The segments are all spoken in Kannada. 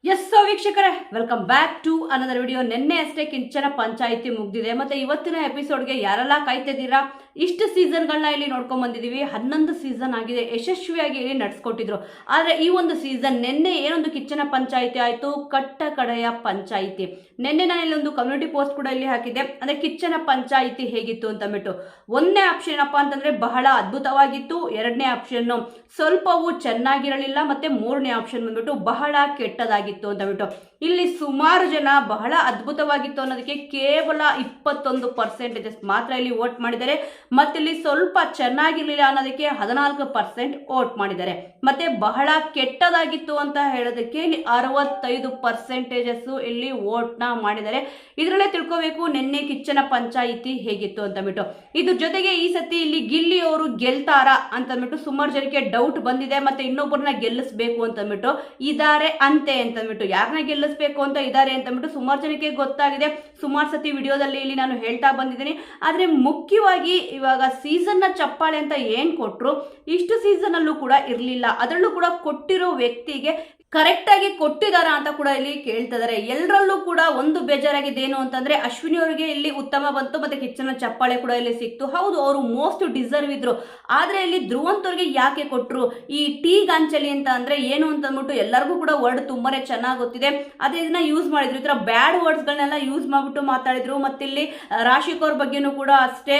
ವೀಕ್ಷಕರೇ, welcome back to another video. ನಿನ್ನೆ ಅಷ್ಟೇ ಕಿಂಚನ ಪಂಚಾಯಿತಿ ಮುಗ್ದಿದೆ. ಮತ್ತೆ ಇವತ್ತಿನ ಎಪಿಸೋಡ್ಗೆ ಯಾರೆಲ್ಲ ಕಾಯ್ತಿದ್ದೀರಾ, ಇಷ್ಟು ಸೀಸನ್ಗಳನ್ನ ಇಲ್ಲಿ ನೋಡ್ಕೊಂಡ್ ಬಂದಿದೀವಿ. 11 ಸೀಸನ್ ಆಗಿದೆ, ಯಶಸ್ವಿಯಾಗಿ ಇಲ್ಲಿ ನಡೆಸ್ಕೊಟ್ಟಿದ್ರು. ಆದ್ರೆ ಈ ಒಂದು ಸೀಸನ್ ನಿನ್ನೆ ಏನೊಂದು ಕಿಚ್ಚನ ಪಂಚಾಯಿತಿ ಆಯ್ತು, ಕಟ್ಟ ಕಡೆಯ ಪಂಚಾಯಿತಿ. ನಿನ್ನೆ ನಾನು ಇಲ್ಲೊಂದು ಕಮ್ಯುನಿಟಿ ಪೋಸ್ಟ್ ಕೂಡ ಇಲ್ಲಿ ಹಾಕಿದ್ದೆ, ಅಂದ್ರೆ ಕಿಚ್ಚನ ಪಂಚಾಯಿತಿ ಹೇಗಿತ್ತು ಅಂತ ಅಂದ್ಬಿಟ್ಟು. ಒಂದನೇ ಆಪ್ಷನ್ ಏನಪ್ಪಾ ಅಂತಂದ್ರೆ ಬಹಳ ಅದ್ಭುತವಾಗಿತ್ತು, ಎರಡನೇ ಆಪ್ಷನ್ ಸ್ವಲ್ಪವೂ ಚೆನ್ನಾಗಿರಲಿಲ್ಲ, ಮತ್ತೆ ಮೂರನೇ ಆಪ್ಷನ್ ಬಂದ್ಬಿಟ್ಟು ಬಹಳ ಕೆಟ್ಟದಾಗಿತ್ತು ಅಂತ ಬಿಟ್ಟು. ಇಲ್ಲಿ ಸುಮಾರು ಜನ ಬಹಳ ಅದ್ಭುತವಾಗಿತ್ತು ಅನ್ನೋದಕ್ಕೆ ಕೇವಲ 21% ಮಾತ್ರ ಇಲ್ಲಿ ವೋಟ್ ಮಾಡಿದ್ದಾರೆ. ಮತ್ತೆ ಇಲ್ಲಿ ಸ್ವಲ್ಪ ಚೆನ್ನಾಗಿರ್ಲಿಲ್ಲ ಅನ್ನೋದಕ್ಕೆ 14% ವೋಟ್ ಮಾಡಿದ್ದಾರೆ. ಮತ್ತೆ ಬಹಳ ಕೆಟ್ಟದಾಗಿತ್ತು ಅಂತ ಹೇಳೋದಕ್ಕೆ ಇಲ್ಲಿ 65% ಇಲ್ಲಿ ವೋಟ್ ನ ಮಾಡಿದ್ದಾರೆ. ಇದರಲ್ಲೇ ತಿಳ್ಕೋಬೇಕು ನಿನ್ನೆ ಕಿಚ್ಚನ ಪಂಚಾಯಿತಿ ಹೇಗಿತ್ತು ಅಂತ ಬಿಟ್ಟು. ಇದ್ರ ಜೊತೆಗೆ ಈ ಸತಿ ಇಲ್ಲಿ ಗಿಲ್ಲಿ ಅವರು ಗೆಲ್ತಾರ ಅಂತ ಅಂದ್ಬಿಟ್ಟು ಸುಮಾರು ಜನಕ್ಕೆ ಡೌಟ್ ಬಂದಿದೆ. ಮತ್ತೆ ಇನ್ನೊಬ್ಬರನ್ನ ಗೆಲ್ಲಿಸ್ಬೇಕು ಅಂತ ಅಂದ್ಬಿಟ್ಟು ಇದಾರೆ ಅಂತೆ ಅಂತ ಅಂದ್ಬಿಟ್ಟು, ಯಾರನ್ನ ಗೆಲ್ಲಿಸ್ಬೇಕು ಅಂತ ಇದಾರೆ ಅಂತ ಅಂದ್ಬಿಟ್ಟು ಸುಮಾರು ಜನಕ್ಕೆ ಗೊತ್ತಾಗಿದೆ. ಸುಮಾರು ಸತಿ ವಿಡಿಯೋದಲ್ಲಿ ಇಲ್ಲಿ ನಾನು ಹೇಳ್ತಾ ಬಂದಿದ್ದೀನಿ. ಆದ್ರೆ ಮುಖ್ಯವಾಗಿ ಇವಾಗ ಸೀಸನ್ ನ ಚಪ್ಪಾಳೆ ಅಂತ ಏನ್ ಕೊಟ್ರು, ಇಷ್ಟು ಸೀಸನ್ ಅಲ್ಲೂ ಕೂಡ ಇರ್ಲಿಲ್ಲ. ಅದರಲ್ಲೂ ಕೂಡ ಕೊಟ್ಟಿರೋ ವ್ಯಕ್ತಿಗೆ ಕರೆಕ್ಟ್ ಆಗಿ ಕೊಟ್ಟಿದಾರ ಅಂತ ಕೂಡ ಇಲ್ಲಿ ಕೇಳ್ತಿದ್ದಾರೆ. ಎಲ್ಲರಲ್ಲೂ ಕೂಡ ಒಂದು ಬೇಜಾರಾಗಿದೆ ಏನು ಅಂತಂದ್ರೆ, ಅಶ್ವಿನಿ ಅವರಿಗೆ ಇಲ್ಲಿ ಉತ್ತಮ ಬಂತು, ಮತ್ತೆ ಕಿಚ್ಚನ ಚಪ್ಪಾಳೆ ಕೂಡ ಇಲ್ಲಿ ಸಿಕ್ತು. ಹೌದು, ಅವರು ಮೋಸ್ಟ್ ಡಿಸರ್ವ್ ಇದ್ರು. ಆದ್ರೆ ಇಲ್ಲಿ ಧ್ರುವಂತ್ ಅವ್ರಿಗೆ ಯಾಕೆ ಕೊಟ್ರು, ಈ ಟೀ ಗಾಂಚಲಿ ಅಂತ ಅಂದ್ರೆ ಏನು ಅಂತ ಅಂದ್ಬಿಟ್ಟು ಎಲ್ಲರಿಗೂ ಕೂಡ ವರ್ಡ್ ತುಂಬಾನೇ ಚೆನ್ನಾಗಿ ಗೊತ್ತಿದೆ. ಅದೇ ಇದನ್ನ ಯೂಸ್ ಮಾಡಿದ್ರು, ಈ ತರ ಬ್ಯಾಡ್ ವರ್ಡ್ಸ್ ಗಳನ್ನೆಲ್ಲ ಯೂಸ್ ಮಾಡ್ಬಿಟ್ಟು ಮಾತಾಡಿದ್ರು. ಮತ್ತೆ ಇಲ್ಲಿ ರಾಶಿಕ್ ಅವ್ರ ಬಗ್ಗೆನೂ ಕೂಡ ಅಷ್ಟೇ,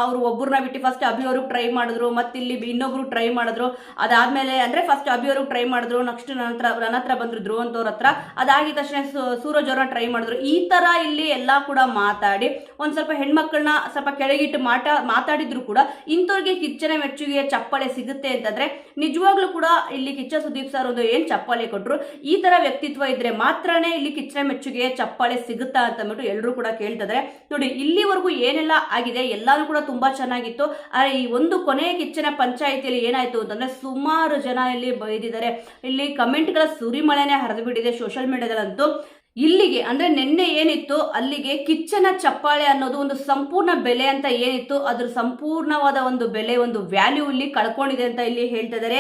ಅವ್ರು ಒಬ್ಬರನ್ನ ಬಿಟ್ಟು ಫಸ್ಟ್ ಅಭಿ ಅವ್ರಿಗೆ ಟ್ರೈ ಮಾಡಿದ್ರು, ಮತ್ತೆ ಇಲ್ಲಿ ಇನ್ನೊಬ್ರು ಟ್ರೈ ಮಾಡಿದ್ರು. ಅದಾದ್ಮೇಲೆ ಅಂದ್ರೆ ಫಸ್ಟ್ ಅಭಿ ಅವ್ರಿಗೆ ಟ್ರೈ ಮಾಡಿದ್ರು, ನೆಕ್ಸ್ಟ್ ನನ್ನ ಹತ್ರ ಬಂದ್ರು ಧ್ರುವಂತ್ ಅವ್ರ ಹತ್ರ. ಅದಾಗಿದ ತಕ್ಷಣ ಸೂರಜ್ ಅವರ ಟ್ರೈ ಮಾಡಿದ್ರು. ಈ ತರ ಇಲ್ಲಿ ಎಲ್ಲಾ ಕೂಡ ಮಾತಾಡಿ ಒಂದ್ ಸ್ವಲ್ಪ ಹೆಣ್ಮಕ್ಳನ್ನ ಸ್ವಲ್ಪ ಕೆಳಗಿಟ್ಟು ಮಾತಾಡಿದ್ರು ಕೂಡ ಇಂಥವ್ರಿಗೆ ಕಿಚ್ಚನ ಮೆಚ್ಚುಗೆಯ ಚಪ್ಪಾಳೆ ಸಿಗುತ್ತೆ ಅಂತಂದ್ರೆ ನಿಜವಾಗ್ಲೂ ಕೂಡ ಇಲ್ಲಿ ಕಿಚ್ಚ ಸುದೀಪ್ ಸರ್ ಒಂದು ಏನ್ ಚಪ್ಪಾಳೆ ಕೊಟ್ರು, ಈ ತರ ವ್ಯಕ್ತಿತ್ವ ಇದ್ರೆ ಮಾತ್ರನೇ ಇಲ್ಲಿ ಕಿಚ್ಚನ ಮೆಚ್ಚುಗೆಯ ಚಪ್ಪಾಳೆ ಸಿಗುತ್ತಾ ಅಂತ ಅಂದ್ಬಿಟ್ಟು ಎಲ್ಲರೂ ಕೂಡ ಕೇಳ್ತಿದ್ರೆ. ನೋಡಿ, ಇಲ್ಲಿವರೆಗೂ ಏನೆಲ್ಲ ಆಗಿದೆ ಎಲ್ಲಾನು ಕೂಡ ತುಂಬಾ ಚೆನ್ನಾಗಿತ್ತು. ಆದ್ರೆ ಈ ಒಂದು ಕೊನೆಯ ಕಿಚ್ಚನ ಪಂಚಾಯಿತಿಯಲ್ಲಿ ಏನಾಯ್ತು ಅಂತಂದ್ರೆ ಸುಮಾರು ಜನ ಇಲ್ಲಿ ಬೈದಿದ್ದಾರೆ. ಇಲ್ಲಿ ಕಮೆಂಟ್ಗಳ ಸುರಿಮಳೆನೆ ಹರಿದು ಬಿಟ್ಟಿದೆ ಸೋಷಿಯಲ್ ಮೀಡಿಯಾದಲ್ಲಂತೂ. ಇಲ್ಲಿಗೆ ಅಂದ್ರೆ ನಿನ್ನೆ ಏನಿತ್ತು ಅಲ್ಲಿಗೆ ಕಿಚ್ಚನ ಚಪ್ಪಾಳೆ ಅನ್ನೋದು ಒಂದು ಸಂಪೂರ್ಣ ಬೆಲೆ ಅಂತ ಏನಿತ್ತು, ಅದ್ರ ಸಂಪೂರ್ಣವಾದ ಒಂದು ಬೆಲೆ, ಒಂದು ವ್ಯಾಲ್ಯೂ ಇಲ್ಲಿ ಕಳ್ಕೊಂಡಿದೆ ಅಂತ ಇಲ್ಲಿ ಹೇಳ್ತಿದ್ದಾರೆ.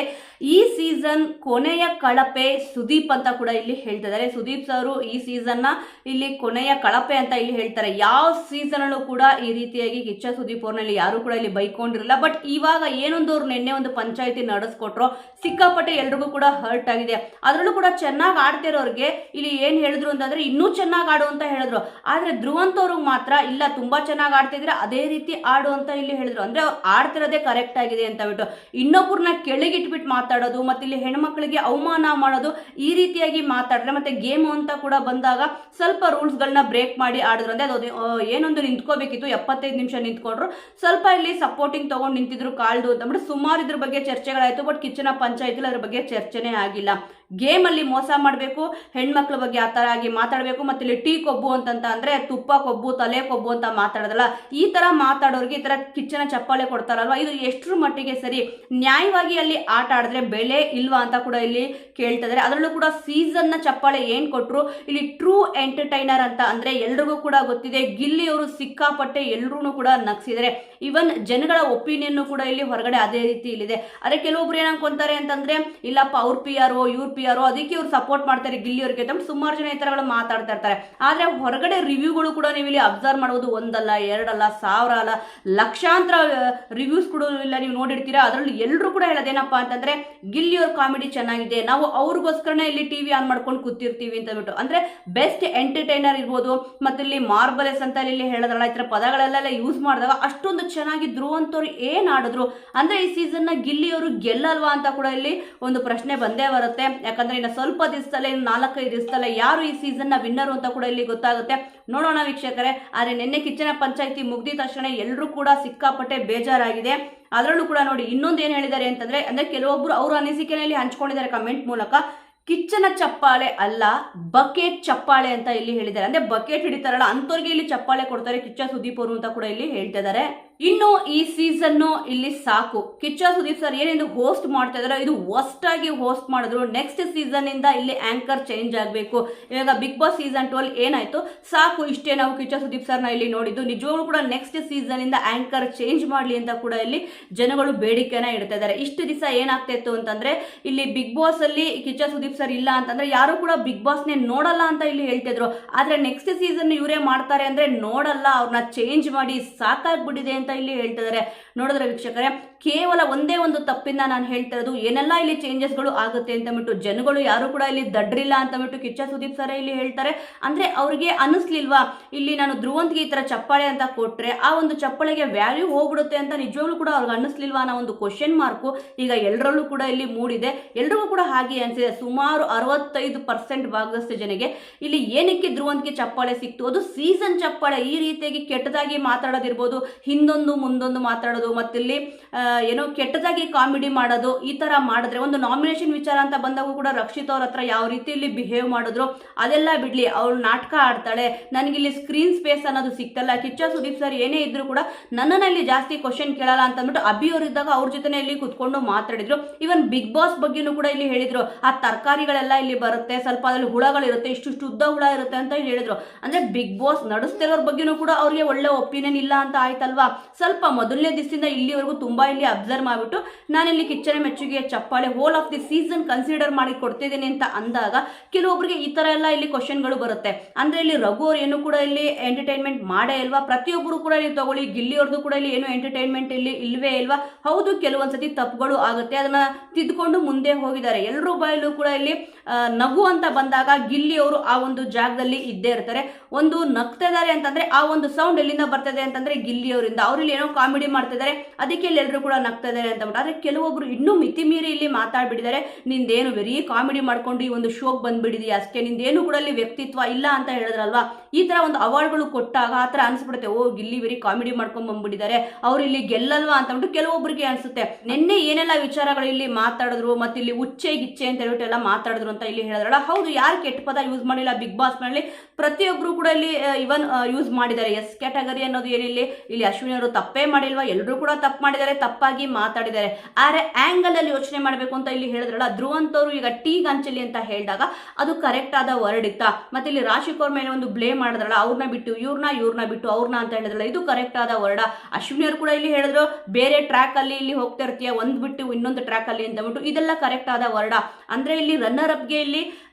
ಈ ಸೀಸನ್ ಕೊನೆಯ ಕಳಪೆ ಸುದೀಪ್ ಅಂತ ಕೂಡ ಇಲ್ಲಿ ಹೇಳ್ತಿದ್ದಾರೆ. ಸುದೀಪ್ ಸರ್ ಈ ಸೀಸನ್ ನ ಇಲ್ಲಿ ಕೊನೆಯ ಕಳಪೆ ಅಂತ ಇಲ್ಲಿ ಹೇಳ್ತಾರೆ. ಯಾವ ಸೀಸನ್ ಅಲ್ಲೂ ಕೂಡ ಈ ರೀತಿಯಾಗಿ ಕಿಚ್ಚ ಸುದೀಪ್ ಅವ್ರನಲ್ಲಿ ಯಾರು ಕೂಡ ಇಲ್ಲಿ ಬೈಕೊಂಡಿರಲಿಲ್ಲ. ಬಟ್ ಇವಾಗ ಏನೊಂದು ಅವ್ರು ನಿನ್ನೆ ಒಂದು ಪಂಚಾಯಿತಿ ನಡೆಸ್ಕೊಟ್ರು, ಸಿಕ್ಕಾಪಟ್ಟೆ ಎಲ್ರಿಗೂ ಕೂಡ ಹರ್ಟ್ ಆಗಿದೆ. ಅದರಲ್ಲೂ ಕೂಡ ಚೆನ್ನಾಗಿ ಆಡ್ತಿರೋರ್ಗೆ ಇಲ್ಲಿ ಏನ್ ಹೇಳಿದ್ರು ಅಂತಂದ್ರೆ ಇನ್ನೂ ಚೆನ್ನಾಗಿ ಆಡು ಅಂತ ಹೇಳಿದ್ರು. ಆದ್ರೆ ಧ್ರುವಂತ್ ಅವ್ರಿಗೆ ಮಾತ್ರ ಇಲ್ಲ, ತುಂಬಾ ಚೆನ್ನಾಗಿ ಆಡ್ತಿದ್ರೆ ಅದೇ ರೀತಿ ಆಡು ಅಂತ ಇಲ್ಲಿ ಹೇಳಿದ್ರು. ಅಂದ್ರೆ ಅವ್ರು ಆಡ್ತಿರೋದೇ ಕರೆಕ್ಟ್ ಆಗಿದೆ ಅಂತ ಬಿಟ್ಟು ಇನ್ನೊಬ್ಬರನ್ನ ಕೆಳಗಿಟ್ಬಿಟ್ಟು ಮಾತಾಡೋದು, ಮತ್ತೆ ಇಲ್ಲಿ ಹೆಣ್ಮಕ್ಳಿಗೆ ಅವಮಾನ ಮಾಡೋದು, ಈ ರೀತಿಯಾಗಿ ಮಾತಾಡಿದ್ರೆ ಮತ್ತೆ ಗೇಮ್ ಅಂತ ಕೂಡ ಬಂದಾಗ ಸ್ವಲ್ಪ ರೂಲ್ಸ್ ಗಳನ್ನ ಬ್ರೇಕ್ ಮಾಡಿ ಆಡಿದ್ರು. ಅಂದ್ರೆ ಅದು ಏನೊಂದು ನಿಂತ್ಕೋಬೇಕಿತ್ತು, 75 ನಿಮಿಷ ನಿಂತ್ಕೊಂಡ್ರು, ಸ್ವಲ್ಪ ಇಲ್ಲಿ ಸಪೋರ್ಟಿಂಗ್ ತಗೊಂಡು ನಿಂತಿದ್ರು ಕಾಲ್ದು ಅಂತ ಅಂದ್ಬಿಟ್ಟು ಸುಮಾರು ಇದ್ರ ಬಗ್ಗೆ ಚರ್ಚೆಗಳಾಯ್ತು. ಬಟ್ ಕಿಚ್ಚನ ಪಂಚಾಯಿತಿಲಿ ಅದ್ರ ಬಗ್ಗೆ ಚರ್ಚೆನೇ ಆಗಿಲ್ಲ. ಗೇಮ್ ಅಲ್ಲಿ ಮೋಸ ಮಾಡಬೇಕು, ಹೆಣ್ಮಕ್ಳ ಬಗ್ಗೆ ಆ ತರ ಆಗಿ ಮಾತಾಡಬೇಕು, ಮತ್ತೆ ಇಲ್ಲಿ ಟೀ ಕೊಬ್ಬು ಅಂತಂತ ಅಂದ್ರೆ ತುಪ್ಪ ಕೊಬ್ಬು ತಲೆ ಕೊಬ್ಬು ಅಂತ ಮಾತಾಡೋದಲ್ಲ. ಈ ತರ ಮಾತಾಡೋರಿಗೆ ಈ ತರ ಕಿಚ್ಚನ ಚಪ್ಪಾಳೆ ಕೊಡ್ತಾರಲ್ವಾ, ಇದು ಎಷ್ಟರ ಮಟ್ಟಿಗೆ ಸರಿ? ನ್ಯಾಯವಾಗಿ ಅಲ್ಲಿ ಆಟ ಆಡಿದ್ರೆ ಬೆಲೆ ಇಲ್ವಾ ಅಂತ ಕೂಡ ಇಲ್ಲಿ ಕೇಳ್ತಿದ್ದಾರೆ. ಅದರಲ್ಲೂ ಕೂಡ ಸೀಸನ್ ನ ಚಪ್ಪಾಳೆ ಏನ್ ಕೊಟ್ರು, ಇಲ್ಲಿ ಟ್ರೂ ಎಂಟರ್ಟೈನರ್ ಅಂತ ಅಂದ್ರೆ ಎಲ್ರಿಗೂ ಕೂಡ ಗೊತ್ತಿದೆ. ಗಿಲ್ಲಿ ಅವರು ಸಿಕ್ಕಾಪಟ್ಟೆ ಎಲ್ರೂ ಕೂಡ ನಗ್ಸಿದ್ದಾರೆ. ಇವನ್ ಜನಗಳ ಒಪಿನಿಯನ್ ಕೂಡ ಇಲ್ಲಿ ಹೊರಗಡೆ ಅದೇ ರೀತಿ ಇಲ್ಲಿದೆ. ಅದೇ ಕೆಲವೊಬ್ರು ಏನ್ ಅನ್ಕೊಂತಾರೆ ಅಂತಂದ್ರೆ ಇಲ್ಲಪ್ಪ ಅವ್ರ PR ಇವ್ರ PR ಅದಕ್ಕೆ ಇವ್ರು ಸಪೋರ್ಟ್ ಮಾಡ್ತಾರೆ ಗಿಲ್ಲಿ ಅವ್ರಿಗೆ ಅಂತ ಸುಮಾರು ಜನ ಈ ತರಗಳು ಮಾತಾಡ್ತಾ ಇರ್ತಾರೆ. ಆದ್ರೆ ಹೊರಗಡೆ ರಿವ್ಯೂಗಳು ಕೂಡ ನೀವು ಇಲ್ಲಿ ಅಬ್ಸರ್ವ್ ಮಾಡೋದು ಒಂದಲ್ಲ ಎರಡಲ್ಲ ಸಾವಿರ ಅಲ್ಲ ಲಕ್ಷಾಂತರ ರಿವ್ಯೂಸ್ ಕೂಡ ಇಲ್ಲ ನೀವು ನೋಡಿರ್ತೀರಾ. ಅದರಲ್ಲಿ ಎಲ್ಲರೂ ಕೂಡ ಹೇಳೋದೇನಪ್ಪಾ ಅಂತಂದ್ರೆ ಗಿಲ್ಲಿ ಅವ್ರ ಕಾಮಿಡಿ ಚೆನ್ನಾಗಿದೆ, ನಾವು ಅವ್ರಿಗೋಸ್ಕರನೇ ಇಲ್ಲಿ ಟಿವಿ ಆನ್ ಮಾಡ್ಕೊಂಡು ಕೂತಿರ್ತೀವಿ ಅಂತ ಬಿಟ್ಟು. ಅಂದ್ರೆ ಬೆಸ್ಟ್ ಎಂಟರ್ಟೈನರ್ ಇರ್ಬೋದು. ಮತ್ತೆ ಇಲ್ಲಿ ಮಾರ್ಬಲೆಸ್ ಅಂತ ಇಲ್ಲಿ ಹೇಳೋದ್ರಲ್ಲ, ಈ ತರ ಪದಗಳೆಲ್ಲ ಯೂಸ್ ಮಾಡಿದಾಗ ಅಷ್ಟೊಂದು ಚೆನ್ನಾಗಿ ಧ್ರುವಂತ್ ಅವ್ರು ಏನ್ ಆಡಿದ್ರು ಅಂದ್ರೆ ಈ ಸೀಸನ್ ನ ಗಿಲ್ಲಿ ಅವರು ಗೆಲ್ಲಲ್ವಾ ಅಂತ ಕೂಡ ಇಲ್ಲಿ ಒಂದು ಪ್ರಶ್ನೆ ಬಂದೇ ಬರುತ್ತೆ. ಯಾಕಂದ್ರೆ ಇನ್ನು ಸ್ವಲ್ಪ ದಿವಸದಲ್ಲೇ, 4-5 ದಿವಸದಲ್ಲೇ ಯಾರು ಈ ಸೀಸನ್ ನ ವಿನ್ನರ್ ಅಂತ ಕೂಡ ಇಲ್ಲಿ ಗೊತ್ತಾಗುತ್ತೆ. ನೋಡೋಣ ವೀಕ್ಷಕರೇ. ಆದ್ರೆ ನಿನ್ನೆ ಕಿಚ್ಚನ ಪಂಚಾಯಿತಿ ಮುಗ್ದಿದ ತಕ್ಷಣ ಎಲ್ಲರೂ ಕೂಡ ಸಿಕ್ಕಾಪಟ್ಟೆ ಬೇಜಾರಾಗಿದೆ. ಅದರಲ್ಲೂ ಕೂಡ ನೋಡಿ ಇನ್ನೊಂದು ಏನ್ ಹೇಳಿದ್ದಾರೆ ಅಂತಂದ್ರೆ, ಅಂದ್ರೆ ಕೆಲವೊಬ್ರು ಅವ್ರ ಅನಿಸಿಕೆಯಲ್ಲಿ ಹಂಚ್ಕೊಂಡಿದ್ದಾರೆ ಕಮೆಂಟ್ ಮೂಲಕ. ಕಿಚ್ಚನ ಚಪ್ಪಾಳೆ ಅಲ್ಲ, ಬಕೆಟ್ ಚಪ್ಪಾಳೆ ಅಂತ ಇಲ್ಲಿ ಹೇಳಿದ್ದಾರೆ. ಅಂದ್ರೆ ಬಕೆಟ್ ಹಿಡಿತಾರಲ್ಲ ಅಂತವ್ರಿಗೆ ಇಲ್ಲಿ ಚಪ್ಪಾಳೆ ಕೊಡ್ತಾರೆ ಕಿಚ್ಚ ಸುದೀಪ್ ಅವರು ಅಂತ ಕೂಡ ಇಲ್ಲಿ ಹೇಳ್ತಿದ್ದಾರೆ. ಇನ್ನು ಈ ಸೀಸನ್ನು ಇಲ್ಲಿ ಸಾಕು. ಕಿಚ್ಚ ಸುದೀಪ್ ಸರ್ ಏನಿದು ಹೋಸ್ಟ್ ಮಾಡ್ತಾ ಇದಾರೆ, ಇದು ವರ್ಸ್ಟ್ ಆಗಿ ಹೋಸ್ಟ್ ಮಾಡಿದ್ರು. ನೆಕ್ಸ್ಟ್ ಸೀಸನ್ ಇಂದ ಇಲ್ಲಿ ಆಂಕರ್ ಚೇಂಜ್ ಆಗಬೇಕು. ಇವಾಗ ಬಿಗ್ ಬಾಸ್ ಸೀಸನ್ 12 ಏನಾಯ್ತು, ಸಾಕು ಇಷ್ಟೇ ನಾವು ಕಿಚ್ಚ ಸುದೀಪ್ ಸರ್ನ ಇಲ್ಲಿ ನೋಡಿದ್ದು. ನಿಜವಾಗ್ಲೂ ಕೂಡ ನೆಕ್ಸ್ಟ್ ಸೀಸನ್ ಇಂದ ಆಂಕರ್ ಚೇಂಜ್ ಮಾಡಲಿ ಅಂತ ಕೂಡ ಇಲ್ಲಿ ಜನಗಳು ಬೇಡಿಕೆನ ಇಡ್ತಾ ಇದ್ದಾರೆ. ಇಷ್ಟು ದಿವಸ ಏನಾಗ್ತಾ ಇತ್ತು ಅಂತಂದ್ರೆ, ಇಲ್ಲಿ ಬಿಗ್ ಬಾಸ್ ಅಲ್ಲಿ ಕಿಚ್ಚ ಸುದೀಪ್ ಸರ್ ಇಲ್ಲ ಅಂತಂದ್ರೆ ಯಾರು ಕೂಡ ಬಿಗ್ ಬಾಸ್ ನೇ ನೋಡಲ್ಲ ಅಂತ ಇಲ್ಲಿ ಹೇಳ್ತಿದ್ರು. ಆದ್ರೆ ನೆಕ್ಸ್ಟ್ ಸೀಸನ್ ಇವರೇ ಮಾಡ್ತಾರೆ ಅಂದ್ರೆ ನೋಡಲ್ಲ, ಅವ್ರನ್ನ ಚೇಂಜ್ ಮಾಡಿ ಸಾಕಾಗ್ಬಿಟ್ಟಿದೆ ಅಂತ ಇಲ್ಲಿ ಹೇಳ್ತಿದ್ದಾರೆ. ನೋಡಿದ್ರೆ ವೀಕ್ಷಕರೇ, ಕೇವಲ ಒಂದೇ ಒಂದು ತಪ್ಪಿಂದ ನಾನು ಹೇಳ್ತಾ ಇರೋದು, ಏನೆಲ್ಲ ಇಲ್ಲಿ ಚೇಂಜಸ್ಗಳು ಆಗುತ್ತೆ ಅಂತ ಬಿಟ್ಟು ಜನಗಳು ಯಾರು ಕೂಡ ಇಲ್ಲಿ ದಡ್ರಿಲ್ಲ ಅಂತ ಬಿಟ್ಟು ಕಿಚ್ಚ ಸುದೀಪ್ ಸರ್ ಇಲ್ಲಿ ಹೇಳ್ತಾರೆ. ಅಂದ್ರೆ ಅವ್ರಿಗೆ ಅನಿಸ್ಲಿಲ್ವಾ, ಇಲ್ಲಿ ನಾನು ಧ್ರುವಂತ್ಗೆ ಈ ತರ ಚಪ್ಪಾಳೆ ಅಂತ ಕೊಟ್ರೆ ಆ ಒಂದು ಚಪ್ಪಾಳೆಗೆ ವ್ಯಾಲ್ಯೂ ಹೋಗ್ಬಿಡುತ್ತೆ ಅಂತ ನಿಜವಾಗ್ಲೂ ಕೂಡ ಅವ್ರಿಗೆ ಅನ್ನಿಸ್ಲಿಲ್ವಾ ಅನ್ನೋ ಒಂದು ಕ್ವಶನ್ ಮಾರ್ಕು ಈಗ ಎಲ್ಲರಲ್ಲೂ ಕೂಡ ಇಲ್ಲಿ ಮೂಡಿದೆ. ಎಲ್ರಿಗೂ ಕೂಡ ಹಾಗೆ ಅನ್ಸಿದೆ. ಸುಮಾರು 65% ಭಾಗದಷ್ಟು ಜನಗೆ ಇಲ್ಲಿ ಏನಕ್ಕೆ ಧ್ರುವಂತ್ಗೆ ಚಪ್ಪಾಳೆ ಸಿಕ್ತು, ಅದು ಸೀಸನ್ ಚಪ್ಪಾಳೆ. ಈ ರೀತಿಯಾಗಿ ಕೆಟ್ಟದಾಗಿ ಮಾತಾಡೋದಿರ್ಬೋದು, ಹಿಂದೊಂದು ಮುಂದೊಂದು ಮಾತಾಡೋದು, ಮತ್ತಿಲ್ಲಿ ಏನೋ ಕೆಟ್ಟದಾಗಿ ಕಾಮಿಡಿ ಮಾಡೋದು, ಈ ತರ ಮಾಡಿದ್ರೆ ಒಂದು ನಾಮಿನೇಷನ್ ವಿಚಾರ ಅಂತ ಬಂದಾಗೂ ಕೂಡ ರಕ್ಷಿತ್ ಅವ್ರ ಹತ್ರ ಯಾವ ರೀತಿ ಇಲ್ಲಿ ಬಿಹೇವ್ ಮಾಡಿದ್ರು ಅದೆಲ್ಲ ಬಿಡ್ಲಿ, ಅವಳು ನಾಟಕ ಆಡ್ತಾಳೆ, ನನಗಿಲ್ಲಿ ಸ್ಕ್ರೀನ್ ಸ್ಪೇಸ್ ಅನ್ನೋದು ಸಿಗ್ತಲ್ಲ. ಕಿಚ್ಚ ಸುದೀಪ್ ಸರ್ ಏನೇ ಇದ್ರು ಕೂಡ ನನ್ನನ್ನ ಇಲ್ಲಿ ಜಾಸ್ತಿ ಕ್ವಶನ್ ಕೇಳಲ್ಲ ಅಂತ ಅಂದ್ಬಿಟ್ಟು ಅಭಿ ಅವ್ರು ಇದ್ದಾಗ ಅವ್ರ ಜೊತೆ ಇಲ್ಲಿ ಕುತ್ಕೊಂಡು ಮಾತಾಡಿದ್ರು. ಇವನ್ ಬಿಗ್ ಬಾಸ್ ಬಗ್ಗೆನೂ ಕೂಡ ಇಲ್ಲಿ ಹೇಳಿದ್ರು, ಆ ತರಕಾರಿಗಳೆಲ್ಲ ಇಲ್ಲಿ ಬರುತ್ತೆ, ಸ್ವಲ್ಪ ಅದ್ರಲ್ಲಿ ಹುಳಗಳಿರುತ್ತೆ, ಇಷ್ಟು ಉದ್ದ ಹುಳ ಇರುತ್ತೆ ಅಂತ ಹೇಳಿದ್ರು. ಅಂದ್ರೆ ಬಿಗ್ ಬಾಸ್ ನಡೆಸ್ತಿರೋರ್ ಬಗ್ಗೆನೂ ಕೂಡ ಅವ್ರಿಗೆ ಒಳ್ಳೆ ಒಪಿನಿಯನ್ ಇಲ್ಲ ಅಂತ ಆಯ್ತಲ್ವಾ. ಸ್ವಲ್ಪ ಮೊದಲನೇ ದಿವಸದಿಂದ ಇಲ್ಲಿವರೆಗೂ ತುಂಬಾ ಇಲ್ಲಿ ಅಬ್ಸರ್ವ್ ಮಾಡಿಬಿಟ್ಟು ನಾನಿಲ್ಲಿ ಕಿಚ್ಚನ ಮೆಚ್ಚುಗೆಯ ಚಪ್ಪಾಳೆ hole of the season consider ಮಾಡಿ ಕೊಡ್ತಿದ್ದೀನಿ ಅಂತ ಅಂದಾಗ ಕೆಲವೊಬ್ಬರಿಗೆ ಈ ತರ ಎಲ್ಲ ಇಲ್ಲಿ ಕ್ವಶನ್ಗಳು ಬರುತ್ತೆ. ಅಂದ್ರೆ ಇಲ್ಲಿ ರಘು ಅವ್ರು ಏನು ಕೂಡ ಇಲ್ಲಿ ಎಂಟರ್ಟೈನ್ಮೆಂಟ್ ಮಾಡೇ ಇಲ್ವಾ, ಪ್ರತಿಯೊಬ್ಬರು ಕೂಡ ಇಲ್ಲಿ ತಗೊಳ್ಳಿ, ಗಿಲ್ಲಿ ಅವ್ರದ್ದು ಕೂಡ ಇಲ್ಲಿ ಏನು ಎಂಟರ್ಟೈನ್ಮೆಂಟ್ ಇಲ್ಲಿ ಇಲ್ವೇ ಇಲ್ವಾ. ಹೌದು, ಕೆಲವೊಂದ್ಸತಿ ತಪ್ಪುಗಳು ಆಗುತ್ತೆ, ಅದನ್ನ ತಿದ್ದುಕೊಂಡು ಮುಂದೆ ಹೋಗಿದ್ದಾರೆ. ಎಲ್ಲರೂ ಬಾಯಲ್ಲೂ ಕೂಡ ಇಲ್ಲಿ ನಗು ಅಂತ ಬಂದಾಗ ಗಿಲ್ಲಿ ಅವರು ಆ ಒಂದು ಜಾಗದಲ್ಲಿ ಇದ್ದೇ ಇರ್ತಾರೆ. ಒಂದು ನಗ್ತಾ ಇದಾರೆ ಅಂತಂದ್ರೆ ಆ ಒಂದು ಸೌಂಡ್ ಎಲ್ಲಿಂದ ಬರ್ತದೆ ಅಂತಂದ್ರೆ ಗಿಲ್ಲಿ ಅವರಿಂದ. ಅವ್ರಲ್ಲಿ ಏನೋ ಕಾಮಿಡಿ ಮಾಡ್ತಿದ್ದಾರೆ, ಅದಕ್ಕೆ ಇಲ್ಲಿ ಎಲ್ಲರೂ ಕೂಡ ನಗ್ತಾ ಇದಾರೆ ಅಂತ. ಆದ್ರೆ ಕೆಲವೊಬ್ರು ಇನ್ನೂ ಮಿತಿ ಮೀರಿ ಇಲ್ಲಿ ಮಾತಾಡ್ಬಿಟ್ಟಿದ್ದಾರೆ. ನಿಂದೇನು ವೆರಿ ಕಾಮಿಡಿ ಮಾಡ್ಕೊಂಡು ಈ ಒಂದು ಶೋಗೆ ಬಂದ್ಬಿಟ್ಟಿದೀಯ ಅಷ್ಟೇ, ನಿಂದೇನು ಕೂಡ ಅಲ್ಲಿ ವ್ಯಕ್ತಿತ್ವ ಇಲ್ಲ ಅಂತ ಹೇಳಿದ್ರಲ್ವಾ. ಈ ತರ ಒಂದು ಅವಾರ್ಡ್ಗಳು ಕೊಟ್ಟಾಗ ಆ ತರ ಅನ್ಸ್ಬಿಡುತ್ತೆ, ಓ ಗಿಲ್ಲಿ ವೆರಿ ಕಾಮಿಡಿ ಮಾಡ್ಕೊಂಡ್ ಬಂದ್ಬಿಟ್ಟಿದ್ದಾರೆ, ಅವ್ರು ಇಲ್ಲಿ ಗೆಲ್ಲಲ್ವಾ ಅಂತ ಅಂದ್ಬಿಟ್ಟು ಕೆಲವೊಬ್ಬರಿಗೆ ಅನ್ಸುತ್ತೆ. ನಿನ್ನೆ ಏನೆಲ್ಲ ವಿಚಾರಗಳು ಇಲ್ಲಿ ಮಾತಾಡಿದ್ರು, ಮತ್ತೆ ಇಲ್ಲಿ ಉಚ್ಚೆ ಗಿಚ್ಚೆ ಅಂತ ಹೇಳ್ಬಿಟ್ಟು ಎಲ್ಲ ಮಾತಾಡಿದ್ರು ಅಂತ ಇಲ್ಲಿ ಹೇಳಿದ್ರಲ್ಲ. ಹೌದು, ಯಾರು ಕೆಟ್ಟ ಪದ ಯೂಸ್ ಮಾಡಿಲ್ಲ ಬಿಗ್ ಬಾಸ್ ನಲ್ಲಿ, ಪ್ರತಿಯೊಬ್ರು ಕೂಡ ಇಲ್ಲಿ ಇವನ್ ಯೂಸ್ ಮಾಡಿದ್ದಾರೆ. ಎಸ್ ಕ್ಯಾಟಗರಿ ಅನ್ನೋದು ಏನಿಲ್ಲ, ಇಲ್ಲಿ ಅಶ್ವಿನಿ ಅವರು ತಪ್ಪೇ ಮಾಡಿಲ್ವಾ, ಎಲ್ಲರೂ ಕೂಡ ತಪ್ಪು ಮಾಡಿದ್ದಾರೆ, ತಪ್ಪಾಗಿ ಮಾತಾಡಿದ್ದಾರೆ. ಆದ್ರೆ ಆಂಗಲ್ ಅಲ್ಲಿ ಯೋಚನೆ ಮಾಡಬೇಕು ಅಂತ ಇಲ್ಲಿ ಹೇಳಿದ್ರಲ್ಲ, ಧ್ರುವಂತ್ ಅವರು ಈಗ ಟೀ ಗಂಚಲಿ ಅಂತ ಹೇಳಿದಾಗ ಅದು ಕರೆಕ್ಟ್ ಆದ ವರ್ಡ್ ಇತ್ತ. ಮತ್ತೆ ಇಲ್ಲಿ ರಾಶಿಕ್ ಅವ್ರ ಮೇಲೆ ಒಂದು ಬ್ಲೇಮ್ ಮಾಡಿದ್ರಲ್ಲ, ಅವ್ರನ್ನ ಬಿಟ್ಟು ಇವ್ರನ್ನ ಬಿಟ್ಟು ಅವ್ರನ್ನ ಅಂತ ಹೇಳಿದ್ರಲ್ಲ, ಇದು ಕರೆಕ್ಟ್ ಆದ ವರ್ಡ. ಅಶ್ವಿನಿ ಅವರು ಕೂಡ ಇಲ್ಲಿ ಹೇಳಿದ್ರು, ಬೇರೆ ಟ್ರ್ಯಾಕ್ ಅಲ್ಲಿ ಇಲ್ಲಿ ಹೋಗ್ತಾ ಇರ್ತೀಯ, ಒಂದ್ ಬಿಟ್ಟು ಇನ್ನೊಂದು ಟ್ರ್ಯಾಕ್ ಅಲ್ಲಿ ಅಂತ ಬಿಟ್ಟು, ಇದೆಲ್ಲ ಕರೆಕ್ಟ್ ಆದ ವರ್ಡ. ಅಂದ್ರೆ ಇಲ್ಲಿ ರನ್ನರ್ ಅಪ್ಗೆ ಇಲ್ಲಿ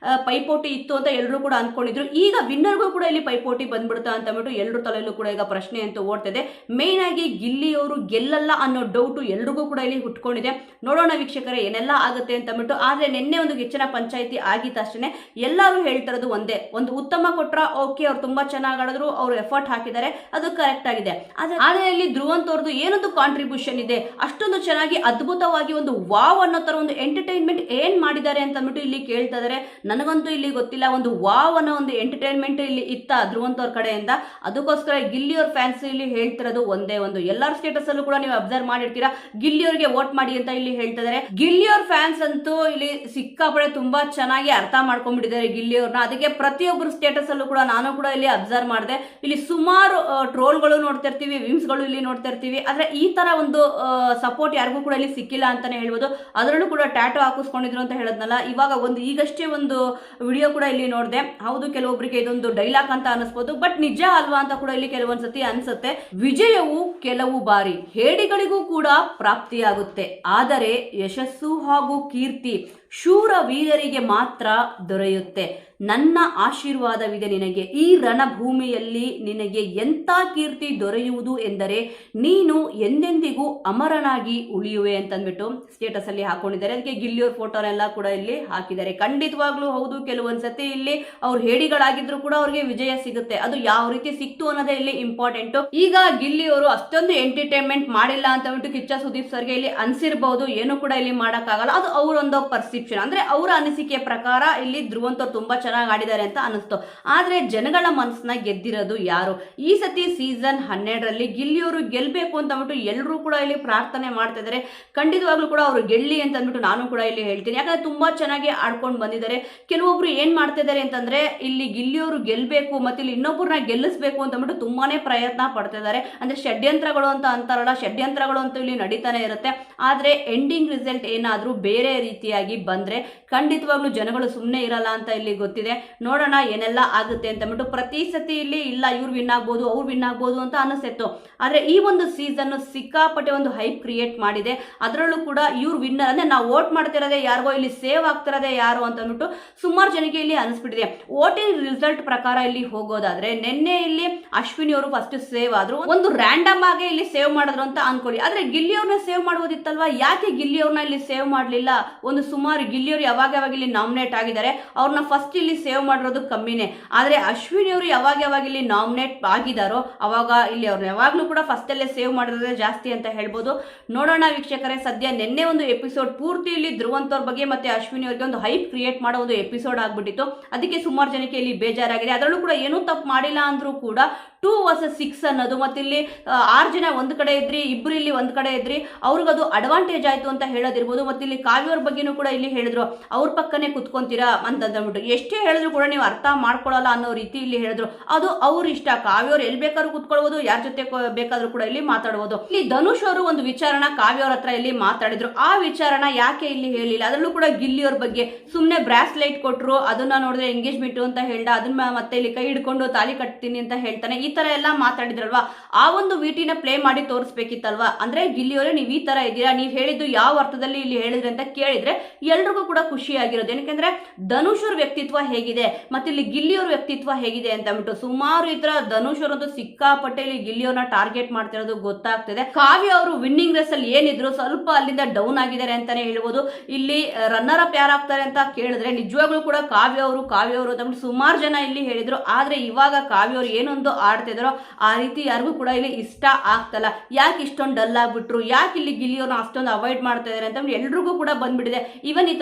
ಪೈಪೋಟಿ ಇತ್ತು ಅಂತ ಎಲ್ಲರೂ ಕೂಡ ಅನ್ಕೊಂಡಿದ್ರು. ಈಗ ವಿನ್ನರ್ಗೂ ಕೂಡ ಇಲ್ಲಿ ಪೈಪೋಟಿ ಬಂದ್ಬಿಡ್ತಾ ಅಂತ ಬಿಟ್ಟು ಎಲ್ಲರೂ ತಲೆಯಲ್ಲೂ ಕೂಡ ಈಗ ಪ್ರಶ್ನೆ ಅಂತೂ ಓಡ್ತಿದೆ. ಮೇನ್ ಆಗಿ ಗಿಲ್ಲಿ ಅವರು ಗೆಲ್ಲಲ್ಲ ಅನ್ನೋ ಡೌಟು ಎಲ್ರಿಗೂ ಕೂಡ ಇಲ್ಲಿ ಹುಟ್ಕೊಂಡಿದೆ. ನೋಡೋಣ ವೀಕ್ಷಕರೇ ಏನೆಲ್ಲ ಆಗುತ್ತೆ ಅಂತ ಬಿಟ್ಟು. ಆದ್ರೆ ನಿನ್ನೆ ಒಂದು ಗಿಚ್ಚನ ಪಂಚಾಯಿತಿ ಆಗಿತ್ತು ಅಷ್ಟೇ. ಎಲ್ಲರೂ ಹೇಳ್ತಿರೋದು ಒಂದೇ, ಒಂದು ಉತ್ತಮ ಕೊಟ್ರ ಓಕೆ, ಅವ್ರು ತುಂಬಾ ಚೆನ್ನಾಗಿ ಆಡಿದ್ರು, ಅವ್ರು ಎಫರ್ಟ್ ಹಾಕಿದ್ದಾರೆ, ಅದು ಕರೆಕ್ಟ್ ಆಗಿದೆ. ಆದ್ರೆ ಇಲ್ಲಿ ಧ್ರುವಂತ್ ಅವ್ರದ್ದು ಏನೊಂದು ಕಾಂಟ್ರಿಬ್ಯೂಷನ್ ಇದೆ, ಅಷ್ಟೊಂದು ಚೆನ್ನಾಗಿ ಅದ್ಭುತವಾಗಿ ಒಂದು ವಾವ್ ಅನ್ನೋ ತರ ಒಂದು ಎಂಟರ್ಟೈನ್ಮೆಂಟ್ ಏನ್ ಮಾಡಿದ್ದಾರೆ ಅಂತ ಅಂದ್ಬಿಟ್ಟು ಇಲ್ಲಿ ಕೇಳ್ತಾ ಇದಾರೆ. ನನಗಂತೂ ಇಲ್ಲಿ ಗೊತ್ತಿಲ್ಲ, ಒಂದು ವಾವ್ ಅನ್ನೋ ಒಂದು ಎಂಟರ್ಟೈನ್ಮೆಂಟ್ ಇಲ್ಲಿ ಇತ್ತ ಧ್ರುವಂತ್ ಅವ್ರ ಕಡೆಯಿಂದ. ಅದಕ್ಕೋಸ್ಕರ ಗಿಲ್ಲಿ ಅವ್ರ ಫ್ಯಾನ್ಸ್ ಇಲ್ಲಿ ಹೇಳ್ತಿರೋದು ಒಂದೇ ಒಂದು. ಎಲ್ಲರ ಸ್ಟೇಟಸ್ ಅಲ್ಲೂ ಕೂಡ ನೀವು ಅಬ್ಸರ್ವ್ ಮಾಡಿರ್ತೀರಾ, ಗಿಲ್ಲಿ ಅವರಿಗೆ ವೋಟ್ ಮಾಡಿ ಅಂತ ಇಲ್ಲಿ ಹೇಳ್ತಾ ಇದಾರೆ. ಗಿಲ್ಲಿ ಅವ್ರ ಫ್ಯಾನ್ಸ್ ಅಂತೂ ಇಲ್ಲಿ ಸಿಕ್ಕಾಪಡೆ ತುಂಬಾ ಚೆನ್ನಾಗಿ ಅರ್ಥ ಮಾಡ್ಕೊಂಡ್ಬಿಟ್ಟಿದ್ದಾರೆ ಗಿಲ್ಲಿ ಅವ್ರನ್ನ. ಅದಕ್ಕೆ ಪ್ರತಿಯೊಬ್ಬರು ಸ್ಟೇಟಸ್ ಅಲ್ಲೂ ಕೂಡ ನಾನು ಕೂಡ ಇಲ್ಲಿ ಅಬ್ಸರ್ವ್ ಮಾಡಿದೆ. ಇಲ್ಲಿ ಸುಮಾರು ಟ್ರೋಲ್ಗಳು ನೋಡ್ತಾ ಇರ್ತೀವಿ, ವಿಮ್ಸ್ಗಳು ಇಲ್ಲಿ ನೋಡ್ತಾ ಇರ್ತೀವಿ. ಆದ್ರೆ ಈ ತರ ಒಂದು ಸಪೋರ್ಟ್ ಯಾರಿಗೂ ಕೂಡ ಇಲ್ಲಿ ಸಿಕ್ಕಿಲ್ಲ ಅಂತಾನೆ ಹೇಳ್ಬೋದು. ಅದರಲ್ಲೂ ಕೂಡ ಟ್ಯಾಟೋ ಹಾಕಿಸ್ಕೊಂಡಿದ್ರು ಅಂತ ಹೇಳದ್ನಲ್ಲ, ಇವಾಗ ಈಗಷ್ಟೇ ಒಂದು ವಿಡಿಯೋ ಕೂಡ ಇಲ್ಲಿ ನೋಡಿದೆ. ಹೌದು, ಕೆಲವೊಬ್ಬರಿಗೆ ಇದೊಂದು ಡೈಲಾಗ್ ಅಂತ ಅನಿಸ್ಬೋದು, ಬಟ್ ನಿಜ ಅಲ್ವಾ ಅಂತ ಕೂಡ ಇಲ್ಲಿ ಕೆಲವೊಂದ್ಸತಿ ಅನ್ಸುತ್ತೆ. ವಿಜಯವು ಕೆಲವು ಬಾರಿ ಹೇಡಿಗಳಿಗೂ ಕೂಡ ಪ್ರಾಪ್ತಿಯಾಗುತ್ತೆ, ಆದರೆ ಯಶಸ್ಸು ಹಾಗೂ ಕೀರ್ತಿ ಶೂರ ವೀರರಿಗೆ ಮಾತ್ರ ದೊರೆಯುತ್ತೆ. ನನ್ನ ಆಶೀರ್ವಾದವಿದೆ ನಿನಗೆ, ಈ ರಣಭೂಮಿಯಲ್ಲಿ ನಿನಗೆ ಎಂಥ ಕೀರ್ತಿ ದೊರೆಯುವುದು ಎಂದರೆ ನೀನು ಎಂದೆಂದಿಗೂ ಅಮರನಾಗಿ ಉಳಿಯುವೆ ಅಂತಂದ್ಬಿಟ್ಟು ಸ್ಟೇಟಸ್ ಅಲ್ಲಿ ಹಾಕೊಂಡಿದ್ದಾರೆ. ಅದಕ್ಕೆ ಗಿಲ್ಲಿಯವ್ರ ಫೋಟೋನೆಲ್ಲ ಕೂಡ ಇಲ್ಲಿ ಹಾಕಿದ್ದಾರೆ. ಖಂಡಿತವಾಗ್ಲೂ ಹೌದು, ಕೆಲವೊಂದ್ಸತಿ ಇಲ್ಲಿ ಅವ್ರು ಹೇಡಿಗಳಾಗಿದ್ರು ಕೂಡ ಅವ್ರಿಗೆ ವಿಜಯ ಸಿಗುತ್ತೆ. ಅದು ಯಾವ ರೀತಿ ಸಿಕ್ತು ಅನ್ನೋದೇ ಇಲ್ಲಿ ಇಂಪಾರ್ಟೆಂಟ್. ಈಗ ಗಿಲ್ಲಿಯವರು ಅಷ್ಟೊಂದು ಎಂಟರ್ಟೈನ್ಮೆಂಟ್ ಮಾಡಿಲ್ಲ ಅಂತ ಕಿಚ್ಚ ಸುದೀಪ್ ಸರ್ಗೆ ಇಲ್ಲಿ ಅನ್ಸಿರ್ಬಹುದು, ಏನು ಕೂಡ ಇಲ್ಲಿ ಮಾಡಕ್ಕಾಗಲ್ಲ, ಅದು ಅವರೊಂದು ಪರಿಸ್ಥಿತಿ. ಪ್ರಿಡಿಕ್ಷನ್ ಅಂದ್ರೆ ಅವರ ಅನಿಸಿಕೆಯ ಪ್ರಕಾರ ಇಲ್ಲಿ ಧ್ರುವಂತವ್ರು ತುಂಬಾ ಚೆನ್ನಾಗಿ ಆಡಿದ್ದಾರೆ ಅಂತ ಅನಿಸ್ತು. ಆದ್ರೆ ಜನಗಳ ಮನಸ್ಸನ್ನ ಗೆದ್ದಿರೋದು ಯಾರು? ಈ ಸತಿ ಸೀಸನ್ 12ರಲ್ಲಿ ಗಿಲ್ಲಿಯವರು ಗೆಲ್ಬೇಕು ಅಂತ ಅಂದ್ಬಿಟ್ಟು ಎಲ್ಲರೂ ಕೂಡ ಇಲ್ಲಿ ಪ್ರಾರ್ಥನೆ ಮಾಡ್ತಾ ಇದ್ದಾರೆ. ಖಂಡಿತವಾಗ್ಲೂ ಕೂಡ ಅವರು ಗೆಲ್ಲಿ ಅಂತ ಅಂದ್ಬಿಟ್ಟು ನಾನು ಕೂಡ ಇಲ್ಲಿ ಹೇಳ್ತೀನಿ. ಯಾಕಂದ್ರೆ ತುಂಬಾ ಚೆನ್ನಾಗಿ ಆಡ್ಕೊಂಡು ಬಂದಿದ್ದಾರೆ. ಕೆಲವೊಬ್ರು ಏನ್ ಮಾಡ್ತಾ ಇದ್ದಾರೆ ಅಂತಂದ್ರೆ ಇಲ್ಲಿ ಗಿಲ್ಲಿಯವರು ಗೆಲ್ಬೇಕು ಮತ್ತೆ ಇಲ್ಲಿ ಇನ್ನೊಬ್ಬರನ್ನ ಗೆಲ್ಲಿಸ್ಬೇಕು ಅಂತ ಅಂದ್ಬಿಟ್ಟು ತುಂಬಾನೇ ಪ್ರಯತ್ನ ಪಡ್ತಾ ಇದ್ದಾರೆ. ಅಂದ್ರೆ ಷಡ್ಯಂತ್ರಗಳು ಅಂತ ಅಂತಾರಲ್ಲ, ಷಡ್ಯಂತ್ರಗಳು ಅಂತೂ ಇಲ್ಲಿ ನಡೀತಾನೆ ಇರುತ್ತೆ. ಆದ್ರೆ ಎಂಡಿಂಗ್ ರಿಸಲ್ಟ್ ಏನಾದ್ರೂ ಬೇರೆ ರೀತಿಯಾಗಿ ಬಂದ್ರೆ ಖಂಡಿತವಾಗ್ಲೂ ಜನಗಳು ಸುಮ್ಮನೆ ಇರಲ್ಲ ಅಂತ ಇಲ್ಲಿ ಗೊತ್ತಿದೆ. ನೋಡೋಣ ಏನೆಲ್ಲ ಆಗುತ್ತೆ ಅಂತ ಅಂದ್ಬಿಟ್ಟು. ಪ್ರತಿ ಸತಿ ಇಲ್ಲಿ ಇಲ್ಲ ಇವ್ರು ವಿನ್ ಆಗ್ಬೋದು ಅವ್ರು ವಿನ್ ಆಗ್ಬೋದು ಅಂತ ಅನಿಸ್ತಿತ್ತು. ಆದ್ರೆ ಈ ಒಂದು ಸೀಸನ್ ಸಿಕ್ಕಾಪಟ್ಟೆ ಒಂದು ಹೈಪ್ ಕ್ರಿಯೇಟ್ ಮಾಡಿದೆ. ಅದರಲ್ಲೂ ಕೂಡ ಇವ್ರು ವಿನ್ನರ್ ಅಂದ್ರೆ ನಾವು ವೋಟ್ ಮಾಡ್ತಿರೋದೇ ಯಾರಿಗೋ, ಇಲ್ಲಿ ಸೇವ್ ಆಗ್ತಿರೋದೇ ಯಾರು ಅಂತ ಅಂದ್ಬಿಟ್ಟು ಸುಮಾರು ಜನಕ್ಕೆ ಇಲ್ಲಿ ಅನಿಸ್ಬಿಟ್ಟಿದೆ. ವೋಟಿಂಗ್ ರಿಸಲ್ಟ್ ಪ್ರಕಾರ ಇಲ್ಲಿ ಹೋಗೋದಾದ್ರೆ ನಿನ್ನೆ ಇಲ್ಲಿ ಅಶ್ವಿನಿ ಅವರು ಫಸ್ಟ್ ಸೇವ್ ಆದ್ರು, ಒಂದು ರ್ಯಾಂಡಮ್ ಆಗಿ ಇಲ್ಲಿ ಸೇವ್ ಮಾಡಿದ್ರು ಅಂತ ಅನ್ಕೊಳ್ಳಿ. ಆದ್ರೆ ಗಿಲ್ಲಿ ಅವ್ರನ್ನ ಸೇವ್ ಮಾಡ್ಬೋದಿತ್ತಲ್ವಾ, ಯಾಕೆ ಗಿಲ್ಲಿ ಅವ್ರನ್ನ ಇಲ್ಲಿ ಸೇವ್ ಮಾಡ್ಲಿಲ್ಲ? ಒಂದು ಸುಮಾರು ಗಿಲ್ಲಿ ಅವರು ಯಾವಾಗ ಇಲ್ಲಿ ನಾಮಿನೇಟ್ ಆಗಿದ್ದಾರೆ, ಅವ್ರನ್ನ ಫಸ್ಟ್ ಇಲ್ಲಿ ಸೇವ್ ಮಾಡಿರೋದು ಕಮ್ಮಿನೇ. ಆದ್ರೆ ಅಶ್ವಿನಿ ಅವರು ಯಾವಾಗ ಇಲ್ಲಿ ನಾಮಿನೇಟ್ ಆಗಿದಾರೋ ಅವಾಗ ಇಲ್ಲಿ ಅವ್ರನ್ನ ಯಾವಾಗ್ಲೂ ಕೂಡ ಫಸ್ಟ್ ಅಲ್ಲೇ ಸೇವ್ ಮಾಡಿರೋದೇ ಜಾಸ್ತಿ ಅಂತ ಹೇಳ್ಬೋದು. ನೋಡೋಣ ವೀಕ್ಷಕರೇ, ಸದ್ಯ ನಿನ್ನೆ ಒಂದು ಎಪಿಸೋಡ್ ಪೂರ್ತಿ ಇಲ್ಲಿ ಧ್ರುವಂತವ್ರ ಬಗ್ಗೆ ಮತ್ತೆ ಅಶ್ವಿನಿ ಅವರಿಗೆ ಒಂದು ಹೈಪ್ ಕ್ರಿಯೇಟ್ ಮಾಡೋ ಒಂದು ಎಪಿಸೋಡ್ ಆಗ್ಬಿಟ್ಟಿತ್ತು. ಅದಕ್ಕೆ ಸುಮಾರು ಜನಕ್ಕೆ ಇಲ್ಲಿ ಬೇಜಾರಾಗಿದೆ. ಅದರಲ್ಲೂ ಕೂಡ ಏನೂ ತಪ್ಪು ಮಾಡಿಲ್ಲ ಅಂದ್ರೂ ಕೂಡ 2 vs 6 ಅನ್ನೋದು, ಮತ್ತೆ ಇಲ್ಲಿ 6 ಜನ ಒಂದ್ ಕಡೆ ಇದ್ರಿ, ಇಬ್ರು ಇಲ್ಲಿ ಒಂದ್ ಕಡೆ ಇದ್ರಿ, ಅವ್ರಿಗದು ಅಡ್ವಾಂಟೇಜ್ ಆಯ್ತು ಅಂತ ಹೇಳೋದಿರ್ಬೋದು. ಮತ್ತೆ ಇಲ್ಲಿ ಕಾವ್ಯವ್ರ ಬಗ್ಗೆನೂ ಕೂಡ ಇಲ್ಲಿ ಹೇಳಿದ್ರು, ಅವ್ರ ಪಕ್ಕನೆ ಕುತ್ಕೊಂತೀರಾ ಅಂತಂದ್ಬಿಟ್ಟು. ಎಷ್ಟೇ ಹೇಳಿದ್ರು ಕೂಡ ನೀವು ಅರ್ಥ ಮಾಡ್ಕೊಳ್ಳಲ್ಲ ಅನ್ನೋ ರೀತಿ ಇಲ್ಲಿ ಹೇಳಿದ್ರು. ಅದು ಅವ್ರ ಇಷ್ಟ, ಕಾವ್ಯವ್ರು ಎಲ್ಲಿ ಬೇಕಾದ್ರೂ ಕುತ್ಕೊಳ್ಬಹುದು, ಯಾರ ಜೊತೆ ಬೇಕಾದ್ರೂ ಕೂಡ ಇಲ್ಲಿ ಮಾತಾಡ್ಬೋದು. ಇಲ್ಲಿ ಧನುಷ್ ಅವರು ಒಂದು ವಿಚಾರನ ಕಾವ್ಯವ್ರ ಹತ್ರ ಇಲ್ಲಿ ಮಾತಾಡಿದ್ರು. ಆ ವಿಚಾರನ ಯಾಕೆ ಇಲ್ಲಿ ಹೇಳಿಲ್ಲ? ಅದರಲ್ಲೂ ಕೂಡ ಗಿಲ್ಲಿಯವ್ರ ಬಗ್ಗೆ ಸುಮ್ನೆ ಬ್ರಾಸ್ಲೈಟ್ ಕೊಟ್ರು, ಅದನ್ನ ನೋಡಿದ್ರೆ ಎಂಗೇಜ್ಮೆಂಟ್ ಅಂತ ಹೇಳ್ದ, ಅದನ್ನ ಮತ್ತೆ ಇಲ್ಲಿ ಕೈ ಹಿಡ್ಕೊಂಡು ತಾಲಿ ಕಟ್ತೀನಿ ಅಂತ ಹೇಳ್ತಾನೆ, ಈ ತರ ಎಲ್ಲ ಮಾತಾಡಿದ್ರಲ್ವಾ. ಆ ಒಂದು ವಿಟಿನ ಪ್ಲೇ ಮಾಡಿ ತೋರಿಸ್ಬೇಕಿತ್ತಲ್ವಾ. ಅಂದ್ರೆ ಗಿಲ್ಲಿಯವರೇ ನೀವು ಈ ತರ ಇದ್ದೀರಾ, ನೀವು ಹೇಳಿದ್ದು ಯಾವ ಅರ್ಥದಲ್ಲಿ ಇಲ್ಲಿ ಹೇಳಿದ್ರಿ ಅಂತ ಕೇಳಿದ್ರೆ ಎಲ್ರಿಗೂ ಕೂಡ ಖುಷಿ ಆಗಿರೋದು. ಏನಕ್ಕೆ ಧನುಷ್ ಅವ್ರ ವ್ಯಕ್ತಿತ್ವ ಹೇಗಿದೆ ಮತ್ತೆ ಇಲ್ಲಿ ಗಿಲ್ಲಿಯವ್ರ ವ್ಯಕ್ತಿತ್ವ ಹೇಗಿದೆ ಅಂತ ಅಂದ್ಬಿಟ್ಟು ಸುಮಾರು ಈ ತರ ಧನುಷ್ ಅವರಂತೂ ಸಿಕ್ಕಾಪಟ್ಟೆ ಇಲ್ಲಿ ಗಿಲ್ಲಿಯವ್ರನ್ನ ಟಾರ್ಗೆಟ್ ಮಾಡ್ತಿರೋದು ಗೊತ್ತಾಗ್ತಿದೆ. ಕಾವ್ಯ ಅವರು ವಿನ್ನಿಂಗ್ ರೇಸ್ ಅಲ್ಲಿ ಏನಿದ್ರು ಸ್ವಲ್ಪ ಅಲ್ಲಿಂದ ಡೌನ್ ಆಗಿದ್ದಾರೆ ಅಂತಾನೆ ಹೇಳ್ಬೋದು. ಇಲ್ಲಿ ರನ್ನರ್ ಅಪ್ ಯಾರಾಗ್ತಾರೆ ಅಂತ ಕೇಳಿದ್ರೆ ನಿಜವಾಗ್ಲೂ ಕೂಡ ಕಾವ್ಯ ಅವರು ಅಂತ ಸುಮಾರು ಜನ ಇಲ್ಲಿ ಹೇಳಿದ್ರು. ಆದ್ರೆ ಇವಾಗ ಕಾವ್ಯ ಅವರು ಏನೊಂದು ಆಡ್ತಿದಾರೋ ಆ ರೀತಿ ಯಾರಿಗೂ ಕೂಡ ಇಲ್ಲಿ ಇಷ್ಟ ಆಗ್ತಲ್ಲ. ಯಾಕೆ ಇಷ್ಟೊಂದು ಡಲ್ ಆಗ್ಬಿಟ್ರು, ಯಾಕೆ ಇಲ್ಲಿ ಗಿಲ್ಲಿಯವ್ರನ್ನ ಅಷ್ಟೊಂದು ಅವಾಯ್ಡ್ ಮಾಡ್ತಾ ಇದಾರೆ ಅಂತ ಎಲ್ರಿಗೂ ಕೂಡ ಬಂದ್ಬಿಟ್ಟಿದೆ. ಇವನ್ ಈ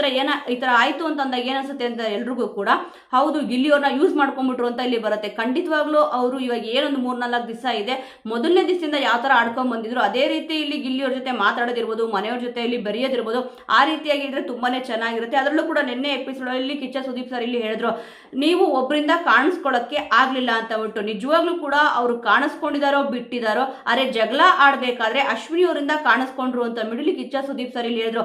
ತರ ಆಯ್ತು ಅಂತಂದಾಗ ಏನಿಸುತ್ತೆ ಅಂತ ಎಲ್ರಿಗೂ ಕೂಡ ಹೌದು ಗಿಲ್ಲಿಯವ್ರನ್ನ ಯೂಸ್ ಮಾಡ್ಕೊಂಡ್ಬಿಟ್ರು ಅಂತ ಇಲ್ಲಿ ಬರುತ್ತೆ. ಖಂಡಿತವಾಗ್ಲೂ ಅವರು ಇವಾಗ ಏನೊಂದು 3-4 ದಿವಸ ಇದೆ, ಮೊದಲನೇ ದಿವಸದಿಂದ ಯಾವ ತರ ಆಡ್ಕೊಂಡ್ ಬಂದಿದ್ರು ಅದೇ ರೀತಿ ಇಲ್ಲಿ ಗಿಲ್ಲಿಯವ್ರ ಜೊತೆ ಮಾತಾಡೋದಿರ್ಬೋದು, ಮನೆಯವ್ರ ಜೊತೆ ಇಲ್ಲಿ ಬರೆಯೋದಿರ್ಬೋದು, ಆ ರೀತಿಯಾಗಿದ್ರೆ ತುಂಬಾನೇ ಚೆನ್ನಾಗಿರುತ್ತೆ. ಅದರಲ್ಲೂ ಕೂಡ ನಿನ್ನೆ ಎಪಿಸೋಡ್ ಅಲ್ಲಿ ಕಿಚ್ಚ ಸುದೀಪ್ ಸರ್ ಇಲ್ಲಿ ಹೇಳಿದ್ರು, ನೀವು ಒಬ್ಬರಿಂದ ಕಾಣಿಸ್ಕೊಳ್ಳಕ್ಕೆ ಆಗ್ಲಿಲ್ಲ ಅಂತ ಬಿಟ್ಟು. ನಿಜವಾಗ್ಲೂ ಕೂಡ ಅವರು ಕಾಣಿಸ್ಕೊಂಡಿದಾರೋ ಬಿಟ್ಟಿದಾರೋ, ಅರೆ ಜಗಳ ಆಡ್ಬೇಕಾದ್ರೆ ಅಶ್ವಿನಿ ಅವರಿಂದ ಕಾಣಿಸ್ಕೊಂಡ್ರು ಅಂತ ಅಂದ್ಬಿಟ್ಟು ಕಿಚ್ಚ ಸುದೀಪ್ ಸರ್ ಇಲ್ಲಿ ಹೇಳಿದ್ರು.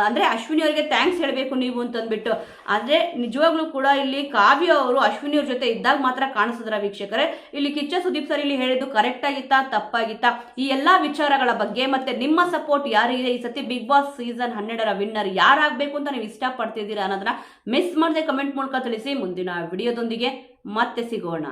ಅಂದ್ರೆ ಅಶ್ವಿನಿ ಅವರಿಗೆ ಥ್ಯಾಂಕ್ಸ್ ಹೇಳ್ಬೇಕು ನೀವು ಅಂತಂದ್ಬಿಟ್ಟು. ಆದ್ರೆ ನಿಜವಾಗ್ಲೂ ಕೂಡ ಇಲ್ಲಿ ಕಾವ್ಯ ಅವರು ಅಶ್ವಿನಿ ಅವ್ರ ಜೊತೆ ಇದ್ದಾಗ ಮಾತ್ರ ಕಾಣಿಸಿದ್ರ ವೀಕ್ಷಕರೇ. ಇಲ್ಲಿ ಕಿಚ್ಚ ಸುದೀಪ್ ಸರ್ ಇಲ್ಲಿ ಹೇಳಿದ್ದು ಕರೆಕ್ಟ್ ಆಗಿತ್ತಾ ತಪ್ಪಾಗಿತ್ತಾ, ಈ ಎಲ್ಲಾ ವಿಚಾರಗಳ ಬಗ್ಗೆ ಮತ್ತೆ ನಿಮ್ಮ ಸಪೋರ್ಟ್ ಯಾರಿಗಿದೆ, ಈ ಸತಿ ಬಿಗ್ ಬಾಸ್ ಸೀಸನ್ 12ರ ವಿನ್ನರ್ ಯಾರಾಗಬೇಕು ಅಂತ ನೀವು ಇಷ್ಟಪಡ್ತಿದ್ದೀರಾ ಅನ್ನೋದನ್ನ ಮಿಸ್ ಮಾಡದೆ ಕಮೆಂಟ್ ಮೂಲಕ ತಿಳಿಸಿ. ಮುಂದಿನ ವಿಡಿಯೋದೊಂದಿಗೆ ಮತ್ತೆ ಸಿಗೋಣ.